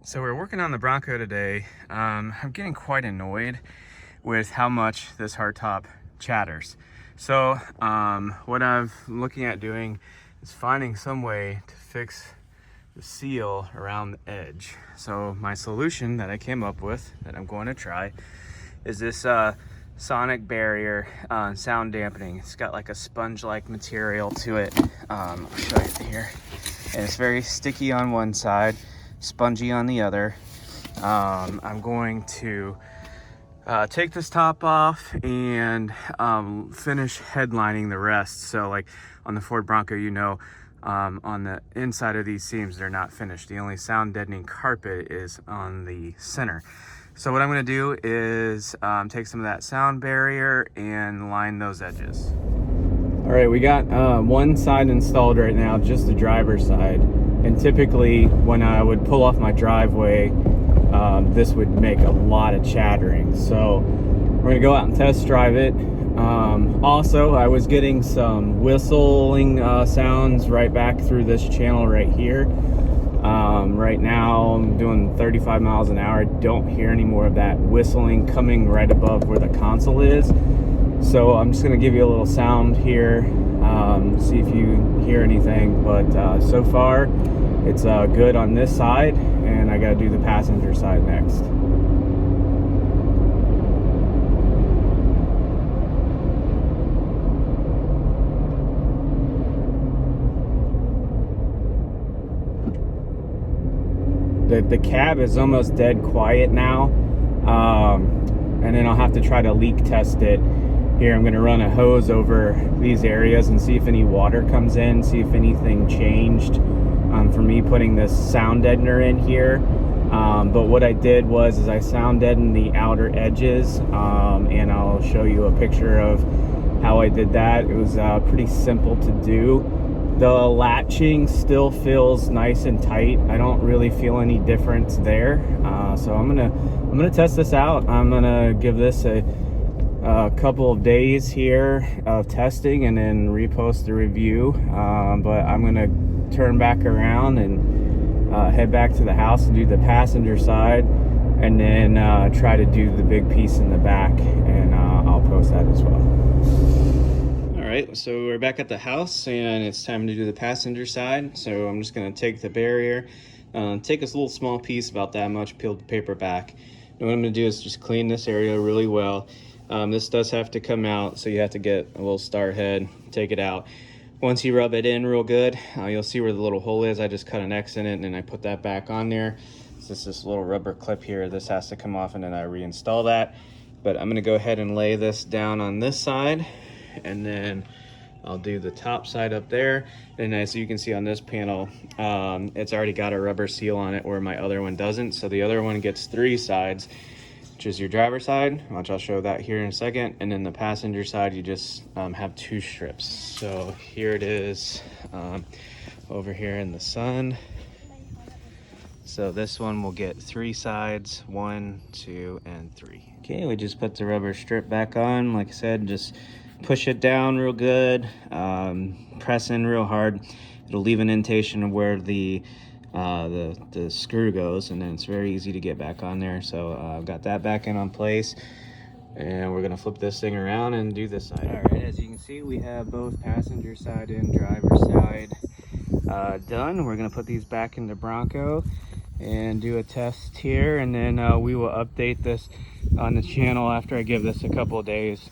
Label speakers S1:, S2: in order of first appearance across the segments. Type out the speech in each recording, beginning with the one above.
S1: So we're working on the Bronco today. I'm getting quite annoyed with how much this hardtop chatters. So what I'm looking at doing is finding some way to fix the seal around the edge. So my solution that I came up with that I'm going to try is this sonic barrier sound dampening. It's got like a sponge-like material to it. I'll show you here. And it's very sticky on one side, spongy on the other. I'm going to take this top off and finish headlining the rest. So like on the Ford Bronco, on the inside of these seams, they're not finished. The only sound deadening carpet is on the center. So what I'm going to do is take some of that sound barrier and line those edges. All right, we got one side installed right now, just the driver's side. And typically when I would pull off my driveway, this would make a lot of chattering. So we're gonna go out and test drive it. Also, I was getting some whistling sounds right back through this channel right here. Right now I'm doing 35 miles an hour. I don't hear any more of that whistling coming right above where the console is. So I'm just gonna give you a little sound here, see if you hear anything. But so far it's good on this side, and I gotta do the passenger side next. The cab is almost dead quiet now, and then I'll have to try to leak test it. Here I'm going to run a hose over these areas and see if any water comes in, see if anything changed for me putting this sound deadener in here. But what I did was I sound deadened the outer edges, and I'll show you a picture of how I did that. It was pretty simple to do. The latching still feels nice and tight. I don't really feel any difference there. So I'm gonna test this out. I'm gonna give this a couple of days here of testing and then repost the review. But I'm gonna turn back around and head back to the house and do the passenger side, and then try to do the big piece in the back, and I'll post that as well. All right, so we're back at the house and it's time to do the passenger side. So I'm just gonna take the barrier, take this little small piece, about that much, peel the paper back. And what I'm gonna do is just clean this area really well. This does have to come out, so you have to get a little star head, take it out. Once you rub it in real good, you'll see where the little hole is. I just cut an X in it and then I put that back on there. So this little rubber clip here, this has to come off, and then I reinstall that. But I'm gonna go ahead and lay this down on this side, and then I'll do the top side up there. And as you can see on this panel, it's already got a rubber seal on it where my other one doesn't. So the other one gets 3 sides, which is your driver's side, which I'll show that here in a second. And then the passenger side, you just have 2 strips. So here it is over here in the sun. So this one will get 3 sides, 1, 2, and 3. Okay, we just put the rubber strip back on. Like I said, just push it down real good, press in real hard. It'll leave an indentation of where the screw goes, and then it's very easy to get back on there. So I've got that back in on place, and we're gonna flip this thing around and do this side. All right, as you can see, we have both passenger side and driver side done. We're gonna put these back in the Bronco and do a test here, and then we will update this on the channel after I give this a couple of days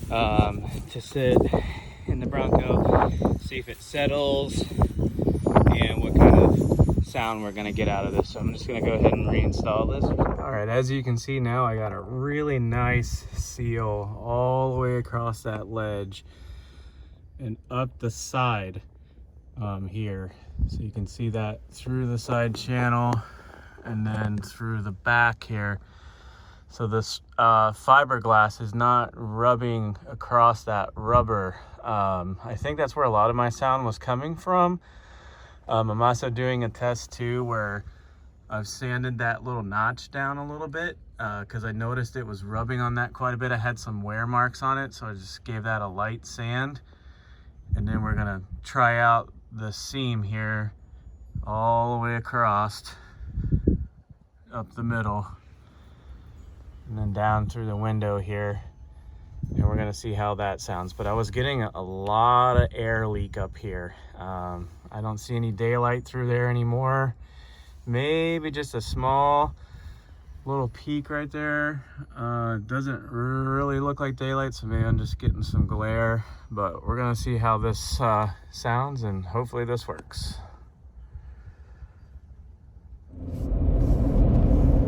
S1: to sit in the Bronco, see if it settles and what kind of sound we're gonna get out of this. So I'm just gonna go ahead and reinstall this. All right, as you can see now, I got a really nice seal all the way across that ledge and up the side here. So you can see that through the side channel and then through the back here. So this fiberglass is not rubbing across that rubber. I think that's where a lot of my sound was coming from. I'm also doing a test too where I've sanded that little notch down a little bit because I noticed it was rubbing on that quite a bit. I had some wear marks on it, so I just gave that a light sand. And then we're gonna try out the seam here all the way across up the middle and then down through the window here. And we're gonna see how that sounds. But I was getting a lot of air leak up here. I don't see any daylight through there anymore. Maybe just a small little peak right there. Doesn't really look like daylight, so maybe I'm just getting some glare. But we're gonna see how this sounds, and hopefully this works.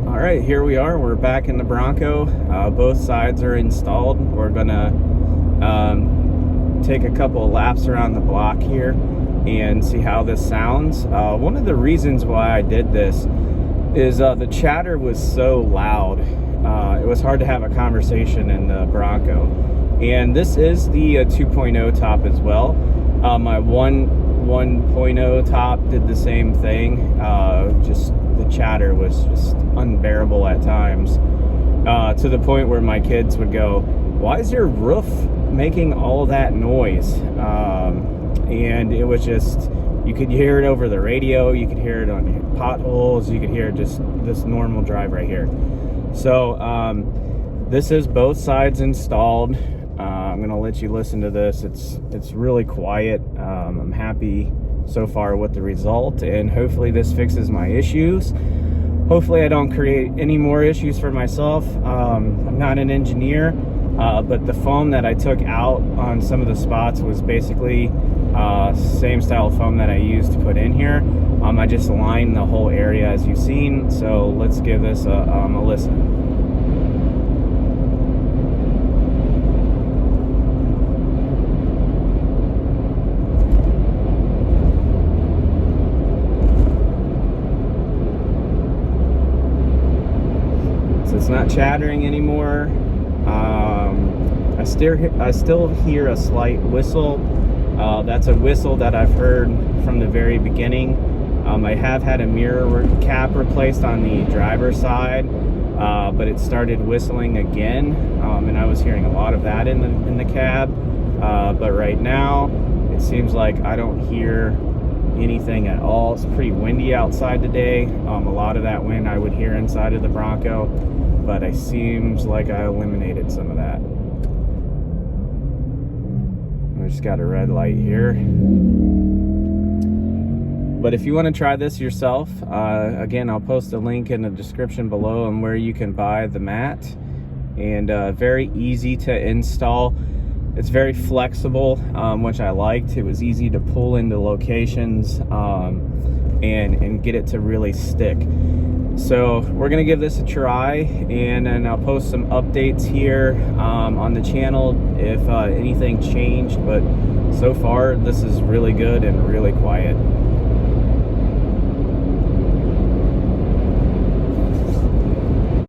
S1: All right, here we are. We're back in the Bronco. Both sides are installed. We're gonna take a couple of laps around the block here and see how this sounds. One of the reasons why I did this is the chatter was so loud. It was hard to have a conversation in the Bronco. And this is the 2.0 top as well. My 1.0 top did the same thing. Just the chatter was just unbearable at times, to the point where my kids would go, "Why is your roof making all that noise?" And it was just, you could hear it over the radio, you could hear it on potholes, you could hear just this normal drive right here. So this is both sides installed. I'm gonna let you listen to this. It's really quiet. I'm happy so far with the result, and hopefully this fixes my issues. Hopefully I don't create any more issues for myself. I'm not an engineer, but the foam that I took out on some of the spots was basically same style foam that I used to put in here. I just lined the whole area as you've seen. So let's give this a listen. It's not chattering anymore. I still hear a slight whistle. That's a whistle that I've heard from the very beginning. I have had a mirror cap replaced on the driver's side, but it started whistling again, and I was hearing a lot of that in the cab. But right now, it seems like I don't hear anything at all. It's pretty windy outside today. A lot of that wind I would hear inside of the Bronco, but it seems like I eliminated some of that. I just got a red light here. But if you want to try this yourself, again, I'll post a link in the description below on where you can buy the mat. And very easy to install. It's very flexible, which I liked. It was easy to pull into locations and get it to really stick. So we're gonna give this a try, and then I'll post some updates here on the channel if anything changed. But so far, this is really good and really quiet.